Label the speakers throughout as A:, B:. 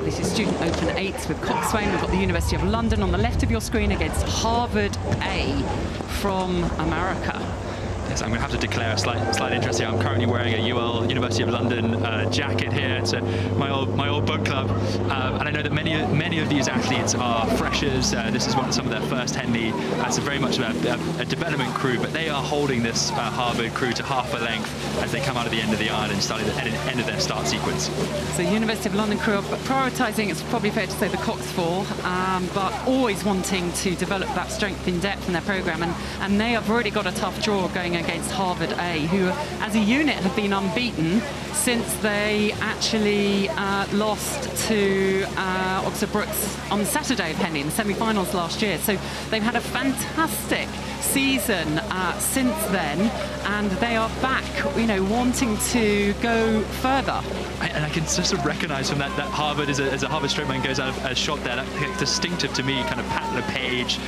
A: This is Student Open 8s with Coxswain. We've got the University of London on the left of your screen against Harvard A from America.
B: Yes, I'm going to have to declare a slight interest here. I'm currently wearing a UL University of London jacket here. It's my old book club, and I know that many of these athletes are freshers. This is some of their first Henley. It's very much a development crew, but they are holding this Harvard crew to half a length as they come out of the end of the iron and starting the end of their start sequence.
A: So University of London crew are prioritising, it's probably fair to say, the Cox 4, but always wanting to develop that strength in depth in their programme, and they have already got a tough draw going against Harvard A, who as a unit have been unbeaten since they actually lost to Oxford Brookes on Saturday of Henley in the semi-finals last year. So they've had a fantastic season since then, and they are back, wanting to go further.
B: And I can just recognise from that Harvard, as a Harvard strongman goes out of a shot there, that distinctive to me kind of Pat LePage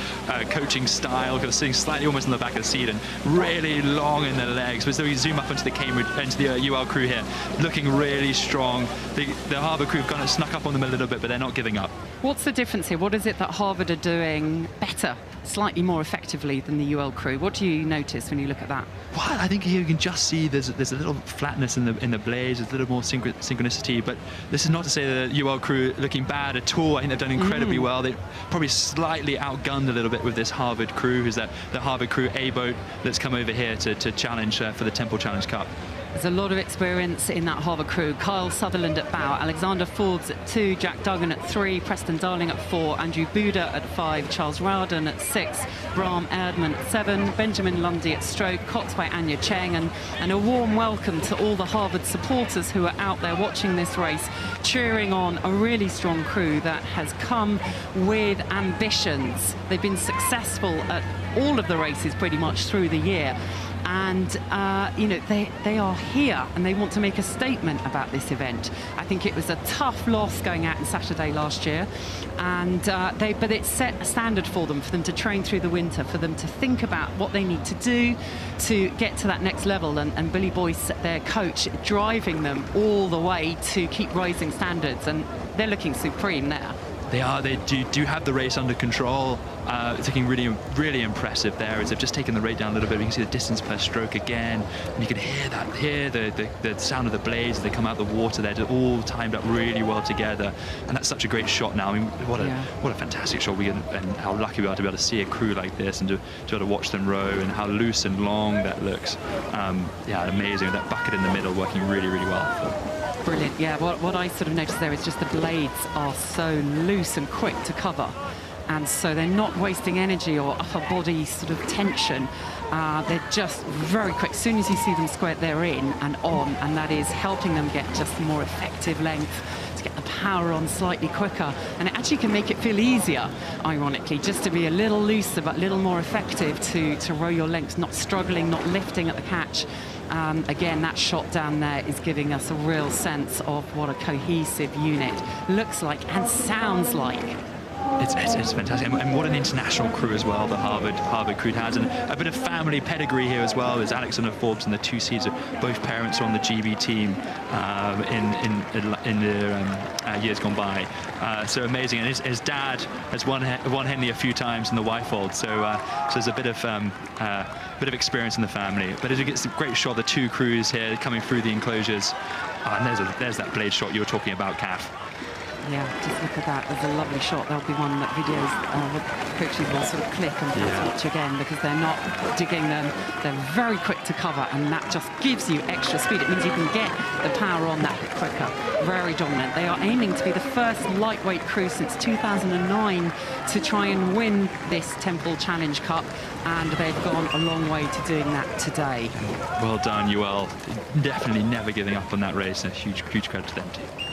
B: coaching style, kind of sitting slightly almost on the back of the seat and really long in the legs. But so we zoom up into the UL crew here, looking really strong. The Harvard crew have kind of snuck up on them a little bit, but they're not giving up. What's
A: the difference here? What is it that Harvard are doing better, slightly more effectively than the UL crew? What do you notice when you look at that?
B: Well, I think here you can just see there's a little flatness in the blades, there's a little more synchronicity, but this is not to say that the UL crew looking bad at all. I think they've done incredibly well. They probably slightly outgunned a little bit with this Harvard crew, who's the Harvard crew A boat that's come over here to challenge for the Temple Challenge Cup.
A: There's a lot of experience in that Harvard crew. Kyle Sutherland at bow, Alexander Forbes at 2, Jack Duggan at 3, Preston Darling at 4, Andrew Buda at 5, Charles Rowden at 6, Bram Erdman at 7, Benjamin Lundy at stroke, coxed by Anya Cheng, and a warm welcome to all the Harvard supporters who are out there watching this race, cheering on a really strong crew that has come with ambitions. They've been successful at all of the races pretty much through the year. And, they are here and they want to make a statement about this event. I think it was a tough loss going out on Saturday last year, and but it set a standard for them to train through the winter, for them to think about what they need to do to get to that next level. And Billy Boyce, their coach, driving them all the way to keep rising standards, and they're looking supreme there.
B: They do have the race under control. It's looking really impressive there, as they've just taken the rate down a little bit. You can see the distance per stroke again, and you can hear the sound of the blades as they come out of the water. They're all timed up really well together, and that's such a great shot now. I mean, what a fantastic shot and how lucky we are to be able to see a crew like this and to be able to watch them row, and how loose and long that looks. Amazing. That bucket in the middle working really well.
A: Brilliant. Yeah, what I sort of noticed there is just the blades are so loose and quick to cover, and so they're not wasting energy or upper body sort of tension. They're just very quick. As soon as you see them square, they're in and on, and that is helping them get just more effective length, to get the power on slightly quicker, and it actually can make it feel easier, ironically, just to be a little looser but a little more effective to row your lengths, not struggling, not lifting at the catch. Again, that shot down there is giving us a real sense of what a cohesive unit looks like and sounds like.
B: It's fantastic, and what an international crew as well the Harvard crew has, and a bit of family pedigree here as well. There's Alexander Forbes and the 2 seeds. Both parents are on the GB team in the years gone by. So amazing, and his dad has won Henley a few times in the Y-fold. So there's a bit of experience in the family. But as it gets a great shot, the 2 crews here coming through the enclosures, and there's that blade shot you were talking about, Kath.
A: Yeah, just look at that. There's a lovely shot. There'll be one that videos coaches will sort of click and watch again, because they're not digging them. They're very quick to cover, and that just gives you extra speed. It means you can get the power on that bit quicker. Very dominant. They are aiming to be the first lightweight crew since 2009 to try and win this Temple Challenge Cup, and they've gone a long way to doing that today.
B: Well done, UL. Definitely never giving up on that race, and a huge credit to them too.